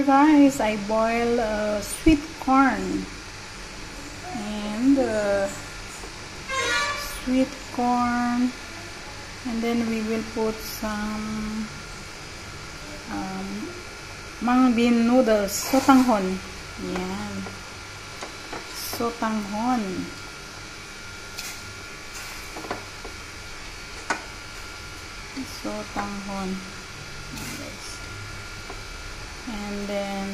guys, I boil sweet corn. And sweet corn. And then we will put some mung bean noodles. Sotanghon. Yan. Sotanghon. Sotanghon. And then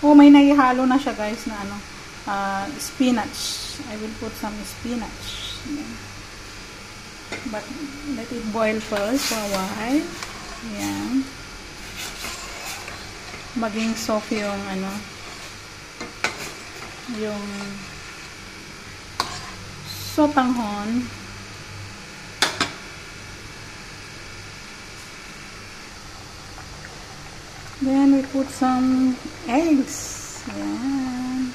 may naihalo na siya guys na spinach. I will put some spinach. Yan. But let it boil first for a while. Yan. Maging soft yung yung sotanghon. Then we put some eggs. Yan.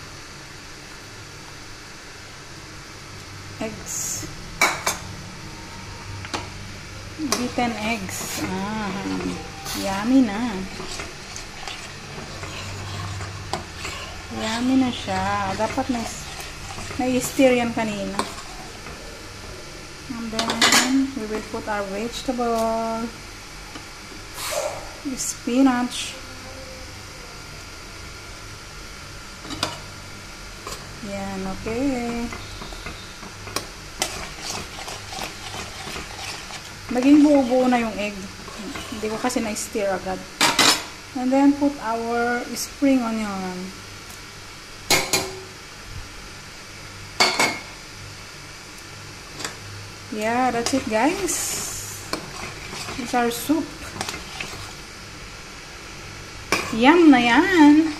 Eggs. Beaten eggs. Yummy na. Yummy na siya. Dapat na-stir yan kanina. And then we will put our vegetable. Spinach. Yan, okay. Maging buo-buo na yung egg. Hindi ko kasi na-stir agad. And then put our spring onion. Yeah, that's it guys. It's our soup. Yum na yan.